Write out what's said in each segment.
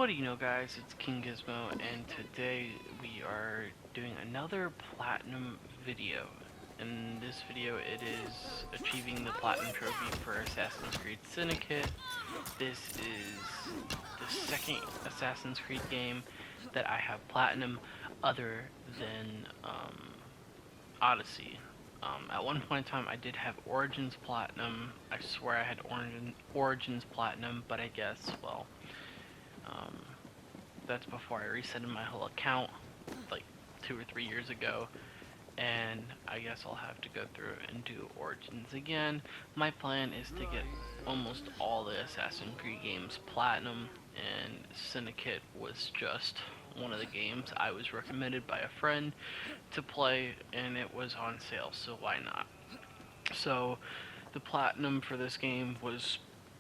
What do you know, guys? It's King Gizmo, and today we are doing another platinum video. In this video, it is achieving the platinum trophy for Assassin's Creed Syndicate. This is the second Assassin's Creed game that I have platinum, other than Odyssey. At one point in time, I did have Origins platinum. I swear I had Origins platinum, but I guess, well, um, that's before I resetted my whole account like 2 or 3 years ago, and I guess I'll have to go through and do Origins again. My plan is to get almost all the Assassin's Creed games platinum, and Syndicate was just one of the games I was recommended by a friend to play, and it was on sale, so why not? So the platinum for this game was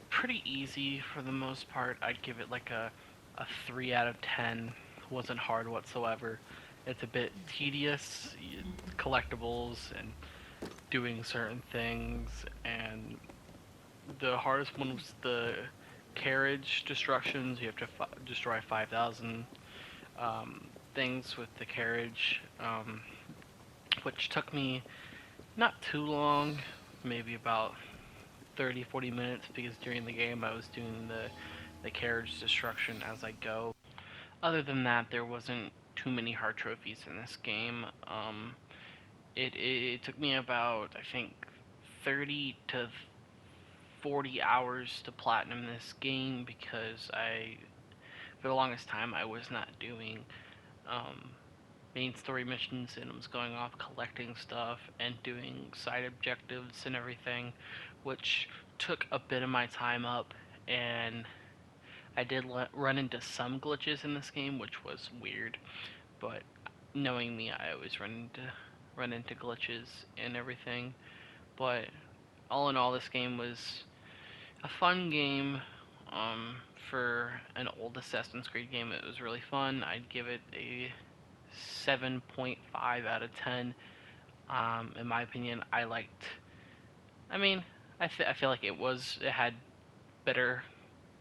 pretty easy for the most part. I'd give it like a 3 out of 10. Wasn't hard whatsoever. It's a bit tedious, collectibles and doing certain things, and the hardest one was the carriage destructions. You have to destroy 5,000 things with the carriage, which took me not too long, maybe about 30-40 minutes, because during the game I was doing the carriage destruction as I go. Other than that, there wasn't too many hard trophies in this game. It took me about, I think, 30 to 40 hours to platinum this game, because for the longest time, I was not doing main story missions, and I was going off collecting stuff and doing side objectives and everything, which took a bit of my time up, and I did run into some glitches in this game, which was weird, but knowing me, I always run into glitches and everything. But all in all, this game was a fun game. For an old Assassin's Creed game, it was really fun. I'd give it a 7.5 out of 10. In my opinion, I liked. I mean, I feel like it had better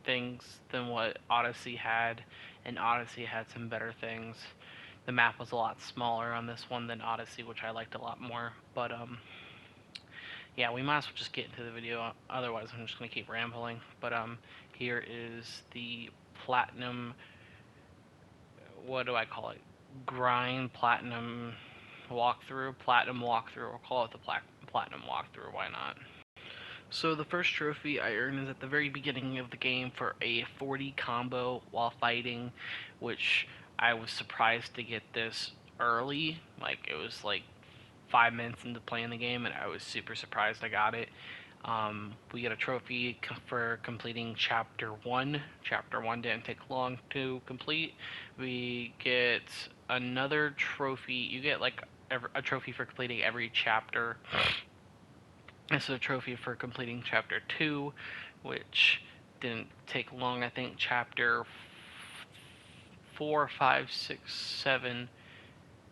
things than what Odyssey had, and Odyssey had some better things. The map was a lot smaller on this one than Odyssey, which I liked a lot more. But yeah, we might as well just get into the video. Otherwise, I'm just gonna keep rambling. But here is the platinum. What do I call it? Grind platinum walkthrough. Platinum walkthrough. We'll call it the platinum walkthrough. Why not? So the first trophy I earned is at the very beginning of the game for a 40 combo while fighting, which I was surprised to get this early. Like, it was like 5 minutes into playing the game, and I was super surprised I got it. We get a trophy for completing Chapter 1. Chapter 1 didn't take long to complete. We get another trophy. You get like a trophy for completing every chapter. This is a trophy for completing Chapter 2, which didn't take long. I think Chapter 4, 5, 6, 7,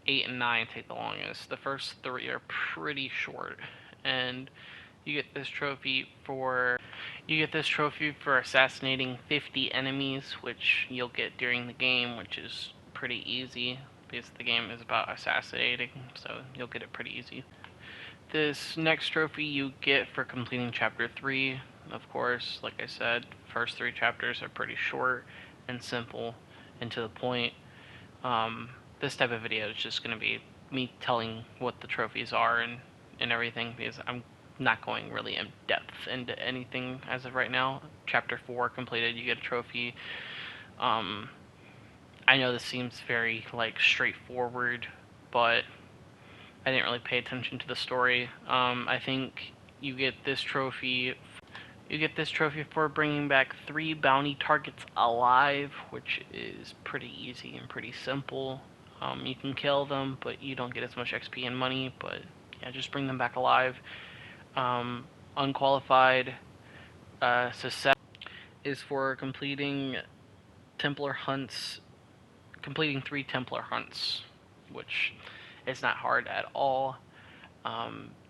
8, and 9 take the longest. The first 3 are pretty short. And you get this trophy for assassinating 50 enemies, which you'll get during the game, which is pretty easy because the game is about assassinating, so you'll get it pretty easy. This next trophy you get for completing Chapter 3. Of course, like I said, first 3 chapters are pretty short and simple and to the point. This type of video is just going to be me telling what the trophies are and everything, because I'm not going really in depth into anything as of right now. Chapter 4 completed, you get a trophy. I know this seems very like straightforward, but I didn't really pay attention to the story. I think you get this trophy. You get this trophy for bringing back 3 bounty targets alive, which is pretty easy and pretty simple. You can kill them, but you don't get as much XP and money. But yeah, just bring them back alive. Unqualified success is for completing Templar hunts. Completing 3 Templar hunts, which is not hard at all.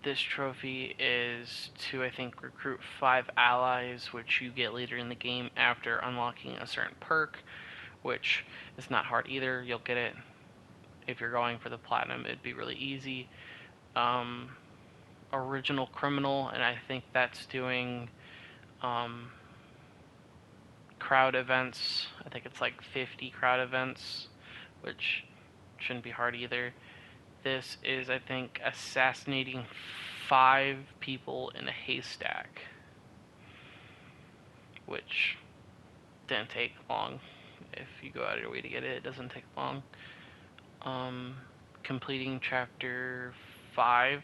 This trophy is to, I think, recruit 5 allies, which you get later in the game after unlocking a certain perk, which is not hard either. You'll get it if you're going for the platinum. It'd be really easy. Um, Original Criminal, and I think that's doing crowd events. I think it's like 50 crowd events, which shouldn't be hard either. This is, I think, assassinating 5 people in a haystack, which didn't take long. If you go out of your way to get it, it doesn't take long. Completing chapter 5.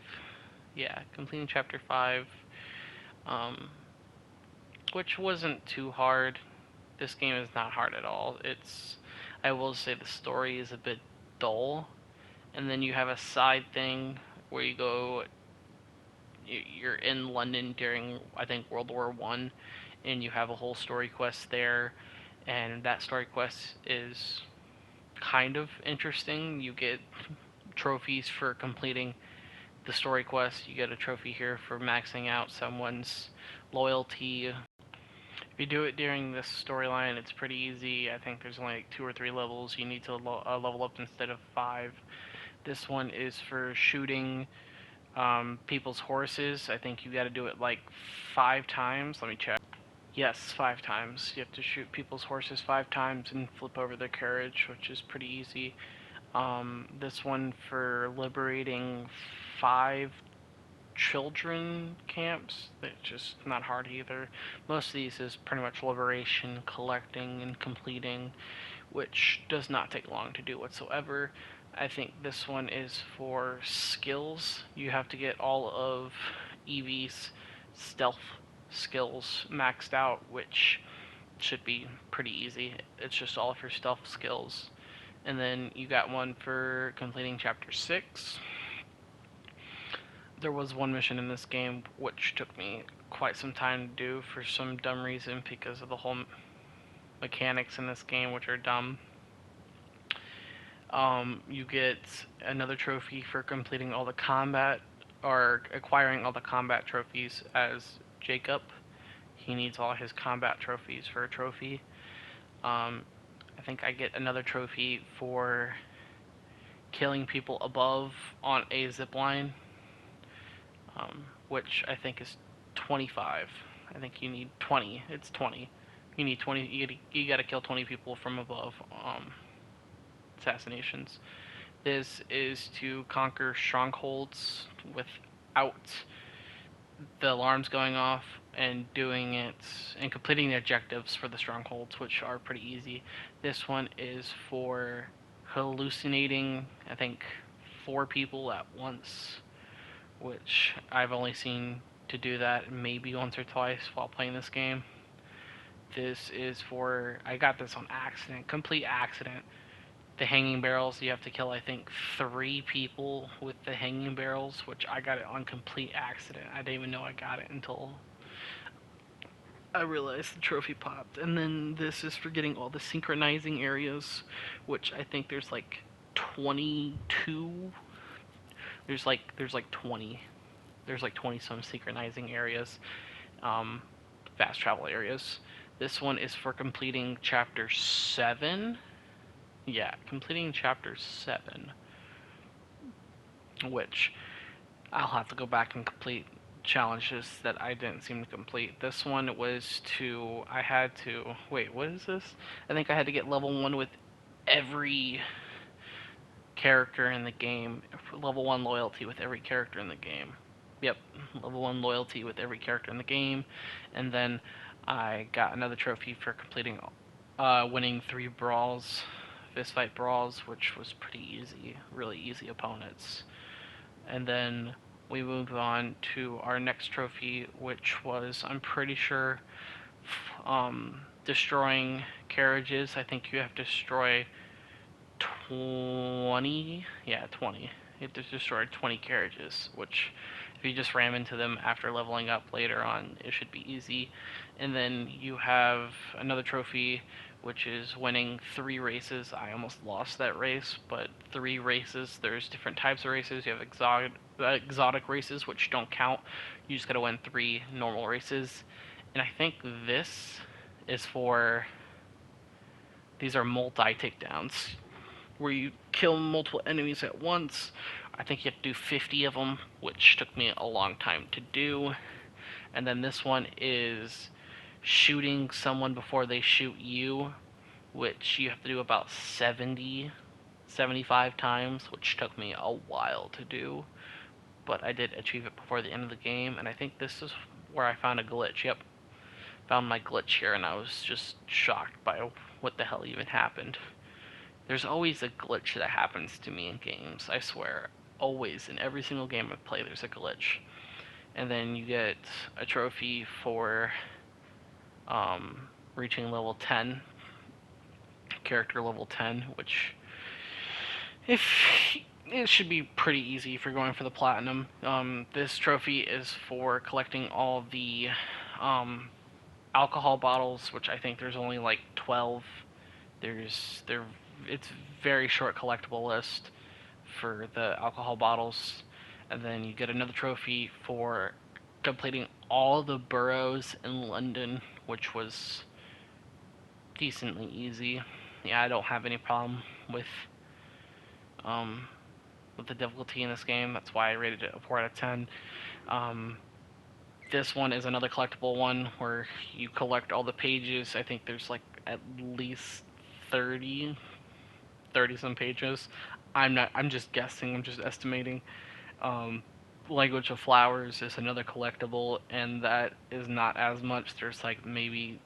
Yeah, completing chapter 5. Which wasn't too hard. This game is not hard at all. I will say the story is a bit dull. And then you have a side thing where you're in London during, I think, World War One, and you have a whole story quest there. And that story quest is kind of interesting. You get trophies for completing the story quest. You get a trophy here for maxing out someone's loyalty. If you do it during this storyline, it's pretty easy. I think there's only like 2 or 3 levels you need to level up instead of 5. This one is for shooting people's horses. I think you got to do it like 5 times. Let me check. Yes, 5 times. You have to shoot people's horses 5 times and flip over their carriage, which is pretty easy. This one for liberating 5 children camps. It's just not hard either. Most of these is pretty much liberation, collecting, and completing, which does not take long to do whatsoever. I think this one is for skills. You have to get all of Evie's stealth skills maxed out, which should be pretty easy. It's just all of your stealth skills. And then you got one for completing chapter 6. There was one mission in this game which took me quite some time to do for some dumb reason because of the whole mechanics in this game, which are dumb. You get another trophy for completing all the combat, or acquiring all the combat trophies as Jacob. He needs all his combat trophies for a trophy. I think I get another trophy for killing people above on a zipline, which I think is 25. I think you need 20. It's 20. You need 20. You gotta kill 20 people from above. Assassinations. This is to conquer strongholds without the alarms going off, and doing it and completing the objectives for the strongholds, which are pretty easy. This one is for hallucinating, I think, 4 people at once, which I've only seen to do that maybe once or twice while playing this game. This is for, I got this on accident, complete accident. The hanging barrels, you have to kill, I think, 3 people with the hanging barrels, which I got it on complete accident. I didn't even know I got it until I realized the trophy popped. And then this is for getting all the synchronizing areas, which I think there's like 22. There's like 20. There's like 20 some synchronizing areas, fast travel areas. This one is for completing chapter 7. Yeah, completing chapter 7, which I'll have to go back and complete challenges that I didn't seem to complete. This one was I had to, wait, what is this? I think I had to get level 1 with every character in the game. Level 1 loyalty with every character in the game. Yep, level 1 loyalty with every character in the game. And then I got another trophy for completing, winning 3 brawls. Fistfight brawls, which was pretty easy, really easy opponents. And then we moved on to our next trophy, which was, I'm pretty sure, destroying carriages. I think you have to destroy 20. Yeah, 20. You have to destroy 20 carriages, which if you just ram into them after leveling up later on, it should be easy. And then you have another trophy, which is winning 3 races. I almost lost that race, but 3 races. There's different types of races. You have exotic races, which don't count. You just gotta win 3 normal races. And I think this is for These are multi takedowns where you kill multiple enemies at once. I think you have to do 50 of them, which took me a long time to do. And then this one is shooting someone before they shoot you, which you have to do about 75 times, which took me a while to do. But I did achieve it before the end of the game, and I think this is where I found a glitch. Yep, found my glitch here, and I was just shocked by what the hell even happened. There's always a glitch that happens to me in games, I swear. Always, in every single game I play, there's a glitch. And then you get a trophy for reaching level 10, character level 10, which if it should be pretty easy if you're going for the platinum. This trophy is for collecting all the alcohol bottles, which I think there's only like 12. It's very short collectible list for the alcohol bottles, and then you get another trophy for completing all the boroughs in London, which was decently easy. Yeah, I don't have any problem um, with the difficulty in this game. That's why I rated it a 4 out of 10. This one is another collectible one where you collect all the pages. I think there's like at least 30, 30 some pages. I'm just guessing, I'm just estimating. Um, Language of Flowers is another collectible, and that is not as much. There's like maybe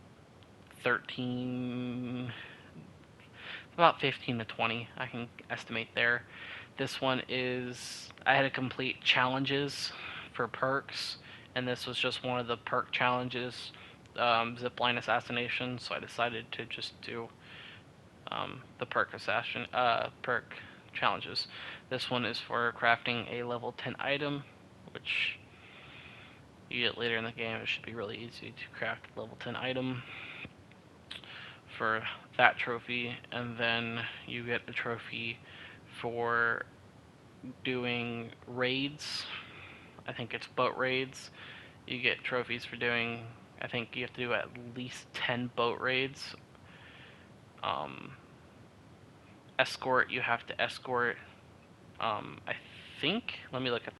13, about 15 to 20, I can estimate there. This one is, I had to complete challenges for perks, and this was just one of the perk challenges, zipline assassination, so I decided to just do the perk challenges. This one is for crafting a level 10 item, which you get later in the game. It should be really easy to craft a level 10 item for that trophy, and then you get a trophy for doing raids. I think it's boat raids. You get trophies for doing, I think you have to do at least 10 boat raids. Escort, you have to escort, I think, let me look at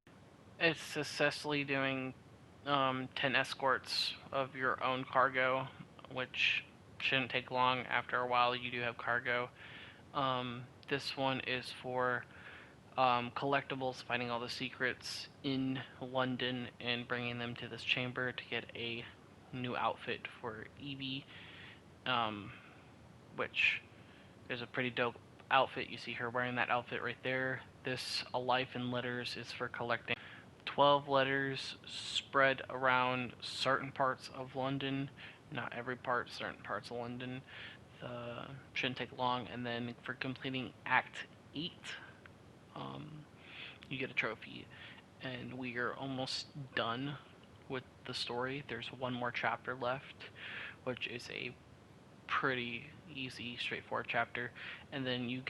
it's successfully doing 10 escorts of your own cargo, which shouldn't take long. After a while, you do have cargo. This one is for collectibles, finding all the secrets in London and bringing them to this chamber to get a new outfit for Evie, which is a pretty dope outfit. You see her wearing that outfit right there. This A Life in Letters is for collecting 12 letters spread around certain parts of London, not every part, certain parts of London. Shouldn't take long. And then for completing Act 8, you get a trophy. And we are almost done with the story. There's one more chapter left, which is a pretty easy, straightforward chapter. And then you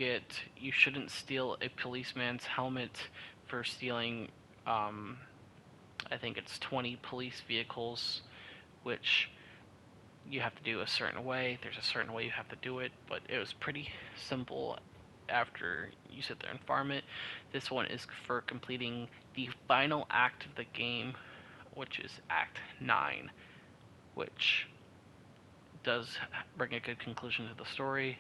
shouldn't steal a policeman's helmet for stealing, I think it's 20 police vehicles, which you have to do a certain way. There's a certain way you have to do it, but it was pretty simple after you sit there and farm it. This one is for completing the final act of the game, which is Act 9, which does bring a good conclusion to the story.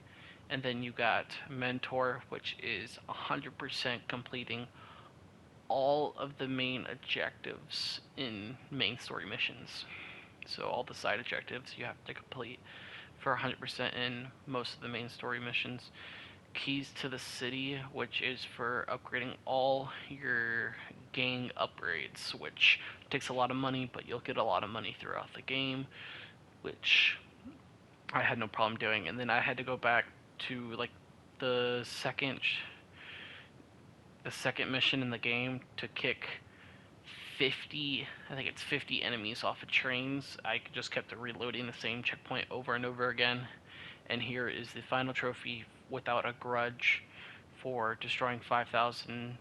And then you got Mentor, which is 100% completing all of the main objectives in main story missions. So all the side objectives you have to complete for 100% in most of the main story missions. Keys to the City, which is for upgrading all your gang upgrades, which takes a lot of money, but you'll get a lot of money throughout the game, which I had no problem doing. And then I had to go back to like the second mission in the game to kick 50, I think it's 50 enemies off of trains. I just kept reloading the same checkpoint over and over again. And here is the final trophy without a grudge for destroying 5,000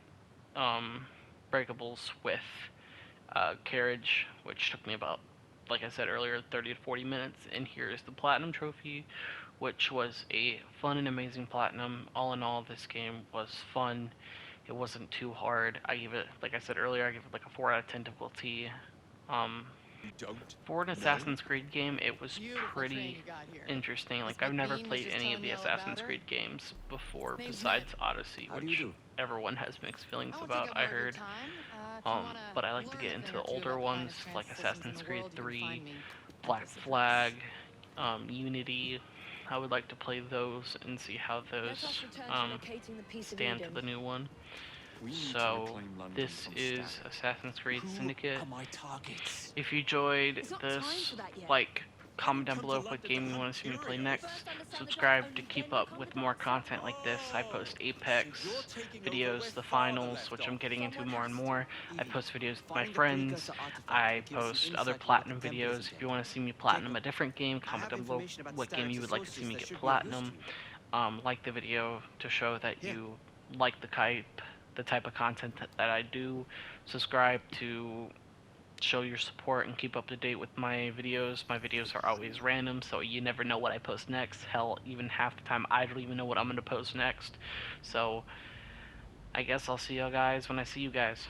breakables with carriage, which took me about, like I said earlier, 30 to 40 minutes. And here is the platinum trophy, which was a fun and amazing platinum. All in all, this game was fun. It wasn't too hard. I gave it, like I said earlier, I gave it like a 4 out of 10 difficulty. Um, You don't for an know? Assassin's Creed game, it was Beautiful train pretty you got here. interesting. Miss Like, I've never McBean was played just any of telling the me all about Assassin's her. Creed games before, Name's besides Ned. Odyssey, How do you which do? everyone has mixed feelings I won't take about, up I more of your heard. time. If you want But I like to to learn get a into thing the or two older about the ones, finest like train systems in Assassin's the Creed world, you can 3, find me at Black this address. Flag, Unity. I would like to play those and see how Let us those return to locating the piece of stand to Eden. the new one. We need to So, reclaim London this from is Stan. Assassin's Creed Who Syndicate. are my targets? If you enjoyed It's not time this, for that yet. like, I comment didn't down come below to what London game to you hunt want to see me play curios. next. First understand the Subscribe job, to only keep then up come with the more dancing. content like this. I post Apex So you're taking over videos, where the father finals, left which I'm off. getting into Someone more and has to. more. I Evie, post videos with my find the friends. precursor artifact I that gives us an post insight other into what platinum the Templars videos. are If you want to see me doing. platinum Jacob, a different game, I comment have down below information about what game you Starrick's would like to see me associates that get should be of use to platinum. you. Like the video to show that Here. you like the type of content that I do. Subscribe to show your support and keep up to date with my videos. My videos are always random, so you never know what I post next. Hell, even half the time I don't even know what I'm going to post next. So I guess I'll see you guys when I see you guys.